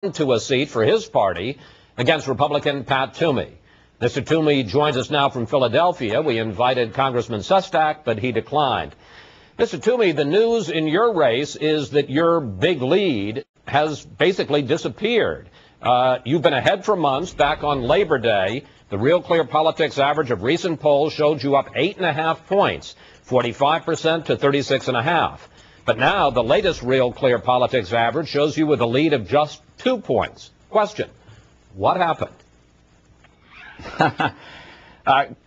to a seat for his party against Republican Pat Toomey. Mr. Toomey joins us now from Philadelphia. We invited Congressman Sestak, but he declined. Mr. Toomey, the news in your race is that your big lead has basically disappeared. You've been ahead for months. Back on Labor Day, the Real Clear Politics average of recent polls showed you up 8.5 points, 45% to 36.5. But now the latest Real Clear Politics average shows you with a lead of just 2 points. Question, what happened?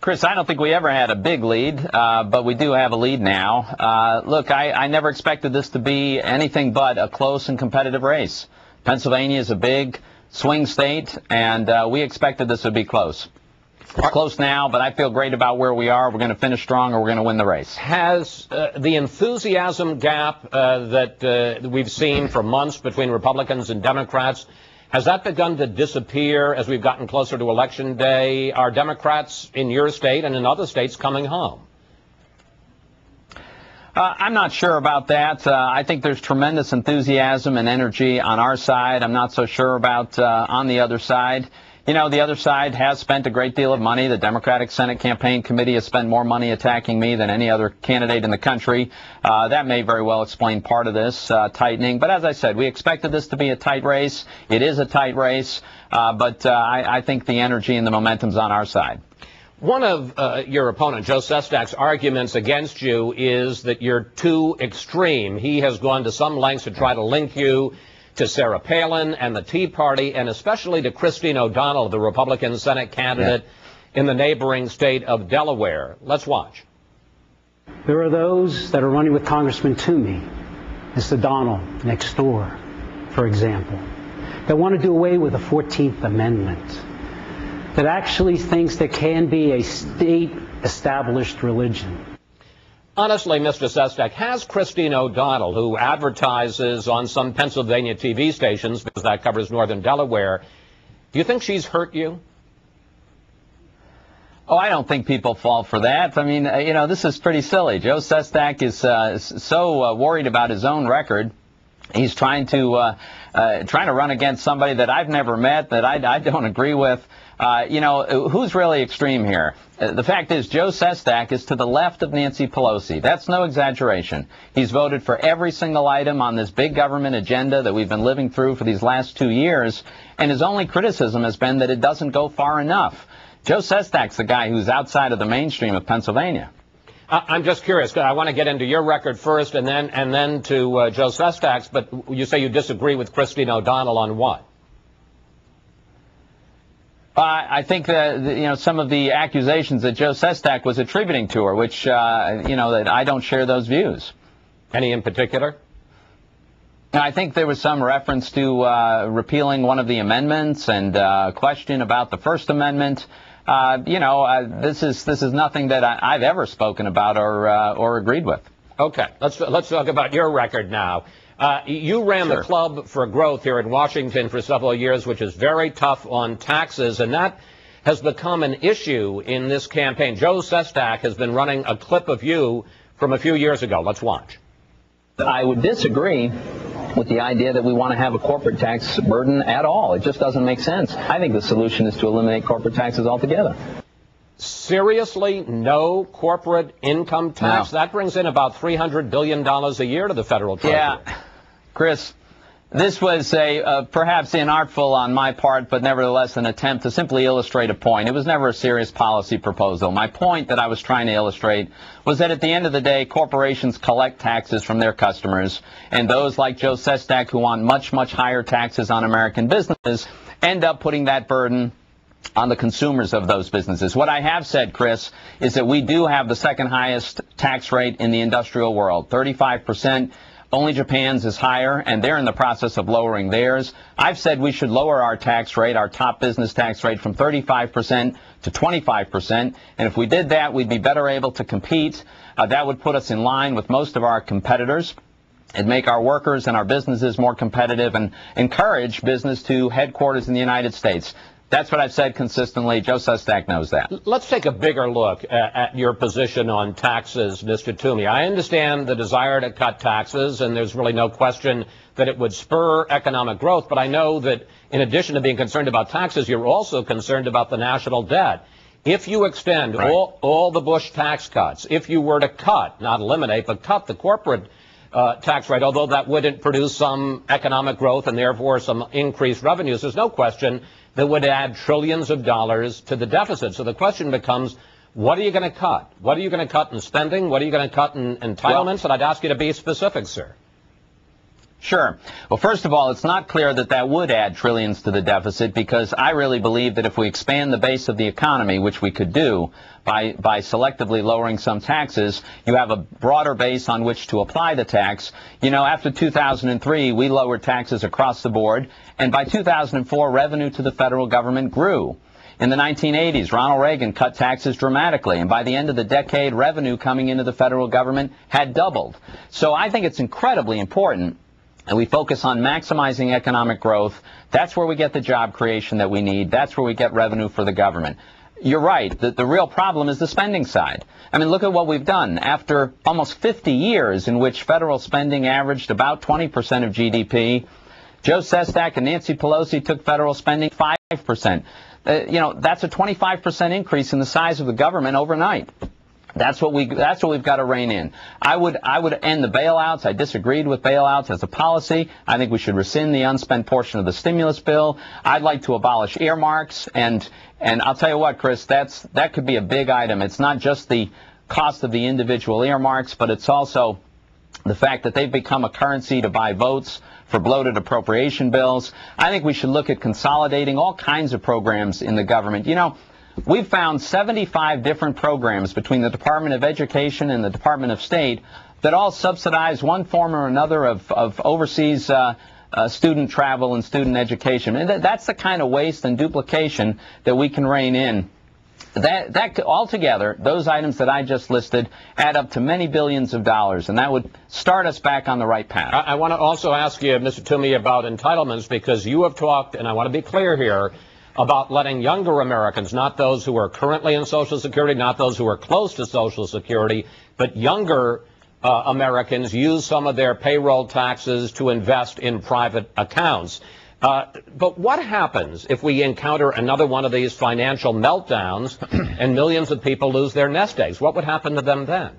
Chris, I don't think we ever had a big lead, but we do have a lead now. Look, I never expected this to be anything but a close and competitive race. Pennsylvania is a big swing state, and we expected this would be close. It's close now, but I feel great about where we are. We're going to finish strong, or we're going to win the race. Has the enthusiasm gap that we've seen for months between Republicans and Democrats, has that begun to disappear as we've gotten closer to Election Day? Are Democrats in your state and in other states coming home? I'm not sure about that. I think there's tremendous enthusiasm and energy on our side. I'm not so sure about on the other side. You know, the other side has spent a great deal of money. The Democratic Senate Campaign Committee has spent more money attacking me than any other candidate in the country. That may very well explain part of this tightening. But as I said, we expected this to be a tight race. It is a tight race, but I think the energy and the momentum's on our side. One of your opponent, Joe Sestak's arguments against you is that you're too extreme. He has gone to some lengths to try to link you to Sarah Palin and the Tea Party, and especially to Christine O'Donnell, the Republican Senate candidate in the neighboring state of Delaware. Let's watch. There are those that are running with Congressman Toomey, Mr. O'Donnell next door, for example, that want to do away with the 14th Amendment, that actually thinks there can be a state-established religion. Honestly, Mr. Sestak, has Christine O'Donnell, who advertises on some Pennsylvania TV stations, because that covers northern Delaware, do you think she's hurt you? Oh, I don't think people fall for that. I mean, you know, this is pretty silly. Joe Sestak is so worried about his own record. He's trying to run against somebody that I've never met, that I don't agree with. You know, who's really extreme here? The fact is, Joe Sestak is to the left of Nancy Pelosi. That's no exaggeration. He's voted for every single item on this big government agenda that we've been living through for these last 2 years, and his only criticism has been that it doesn't go far enough. Joe Sestak's the guy who's outside of the mainstream of Pennsylvania. I'm just curious. I want to get into your record first and then to Joe Sestak's, but you say you disagree with Christine O'Donnell on what? I think that, you know, some of the accusations that Joe Sestak was attributing to her, which, you know, that I don't share those views. Any in particular? I think there was some reference to repealing one of the amendments and a question about the First Amendment. You know, this is nothing that I've ever spoken about or agreed with. Okay, let's talk about your record now. You ran the Club for Growth here in Washington for several years, which is very tough on taxes, and that has become an issue in this campaign. Joe Sestak has been running a clip of you from a few years ago. Let's watch. I would disagree with the idea that we want to have a corporate tax burden at all. It just doesn't make sense. I think the solution is to eliminate corporate taxes altogether. Seriously, no corporate income tax? No. That brings in about $300 billion a year to the federal treasury. Yeah, Chris, this was perhaps inartful on my part, but nevertheless an attempt to simply illustrate a point. It was never a serious policy proposal. My point that I was trying to illustrate was that at the end of the day, corporations collect taxes from their customers, and those like Joe Sestak who want much, much higher taxes on American businesses end up putting that burden on the consumers of those businesses. What I have said, Chris, is that we do have the second highest tax rate in the industrial world, 35%. Only Japan's is higher, and they're in the process of lowering theirs. I've said we should lower our tax rate, our top business tax rate, from 35% to 25%. And if we did that, we'd be better able to compete. That would put us in line with most of our competitors. It'd make our workers and our businesses more competitive and encourage business to headquarters in the United States. That's what I've said consistently. Joe Sestak knows that. Let's take a bigger look at your position on taxes, Mr. Toomey. I understand the desire to cut taxes, and there's really no question that it would spur economic growth. But I know that in addition to being concerned about taxes, you're also concerned about the national debt. If you extend all the Bush tax cuts, if you were to cut, not eliminate, but cut the corporate tax rate, although that wouldn't produce some economic growth and therefore some increased revenues, there's no question that would add trillions of dollars to the deficit. So the question becomes, what are you going to cut? What are you going to cut in spending? What are you going to cut in entitlements? And I'd ask you to be specific, sir. Sure. Well, first of all, it's not clear that that would add trillions to the deficit, because I really believe that if we expand the base of the economy, which we could do by selectively lowering some taxes, you have a broader base on which to apply the tax. You know, after 2003, we lowered taxes across the board, and by 2004, revenue to the federal government grew. In the 1980s, Ronald Reagan cut taxes dramatically, and by the end of the decade, revenue coming into the federal government had doubled. So I think it's incredibly important and we focus on maximizing economic growth. That's where we get the job creation that we need. That's where we get revenue for the government. You're right. The real problem is the spending side. I mean, look at what we've done. After almost 50 years in which federal spending averaged about 20% of GDP, Joe Sestak and Nancy Pelosi took federal spending 5%. You know, that's a 25% increase in the size of the government overnight. That's what we've got to rein in. I would end the bailouts. I disagreed with bailouts as a policy. I think we should rescind the unspent portion of the stimulus bill. I'd like to abolish earmarks, and I'll tell you what, Chris, that could be a big item. It's not just the cost of the individual earmarks, but it's also the fact that they've become a currency to buy votes for bloated appropriation bills. I think we should look at consolidating all kinds of programs in the government. You know, we've found 75 different programs between the Department of Education and the Department of State that all subsidize one form or another of overseas student travel and student education. And that's the kind of waste and duplication that we can rein in. That altogether, those items that I just listed add up to many billions of dollars, and that would start us back on the right path. I want to also ask you, Mr. Toomey, about entitlements, because you have talked, and I want to be clear here, about letting younger Americans, not those who are currently in Social Security, not those who are close to Social Security, but younger Americans use some of their payroll taxes to invest in private accounts. But what happens if we encounter another one of these financial meltdowns and millions of people lose their nest eggs? What would happen to them then?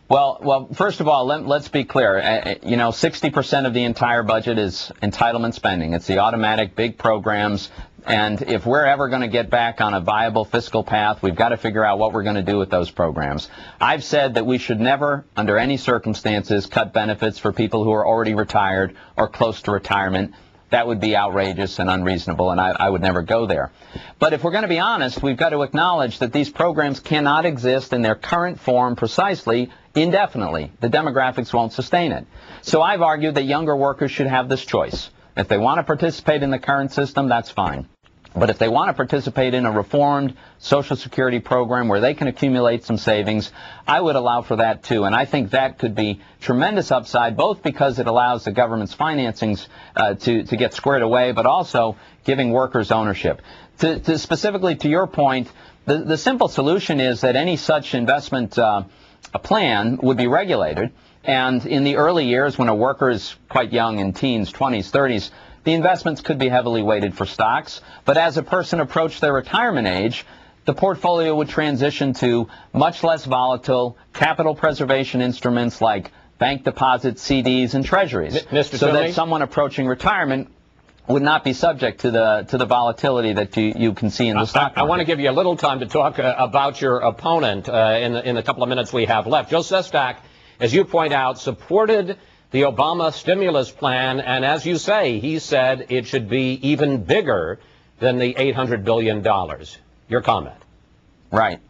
Well, first of all, let's be clear. You know, 60% of the entire budget is entitlement spending. It's the automatic big programs. And if we're ever going to get back on a viable fiscal path, we've got to figure out what we're going to do with those programs. I've said that we should never, under any circumstances, cut benefits for people who are already retired or close to retirement. That would be outrageous and unreasonable, and I would never go there. But if we're going to be honest, we've got to acknowledge that these programs cannot exist in their current form precisely indefinitely. The demographics won't sustain it. So I've argued that younger workers should have this choice. If they want to participate in the current system, that's fine. But if they want to participate in a reformed Social Security program where they can accumulate some savings, I would allow for that too. And I think that could be tremendous upside, both because it allows the government's financings to get squared away, but also giving workers ownership. Specifically to your point, the simple solution is that any such investment plan would be regulated. And in the early years, when a worker is quite young, in teens, 20s, 30s, the investments could be heavily weighted for stocks. But as a person approached their retirement age, the portfolio would transition to much less volatile capital preservation instruments like bank deposits, CDs, and treasuries. Mr. So Toomey? that someone approaching retirement would not be subject to the volatility that you can see in the stock market. I want to give you a little time to talk about your opponent in the couple of minutes we have left. Joe Sestak, as you point out, supported the Obama stimulus plan, and as you say, he said it should be even bigger than the $800 billion. Your comment. Right.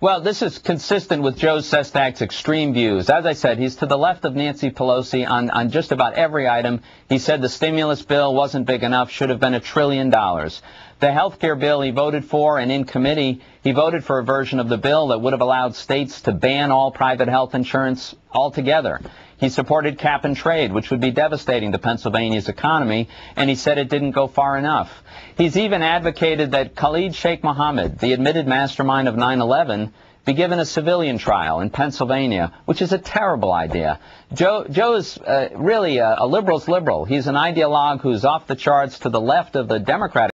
Well, this is consistent with Joe Sestak's extreme views. As I said, he's to the left of Nancy Pelosi on just about every item. He said the stimulus bill wasn't big enough, should have been $1 trillion. The health care bill he voted for, and in committee, He voted for a version of the bill that would have allowed states to ban all private health insurance altogether. He supported cap and trade, which would be devastating to Pennsylvania's economy, and he said it didn't go far enough. He's even advocated that Khalid Sheikh Mohammed, the admitted mastermind of 9/11, be given a civilian trial in Pennsylvania, which is a terrible idea. Joe is really a liberal's liberal. He's an ideologue who's off the charts to the left of the Democratic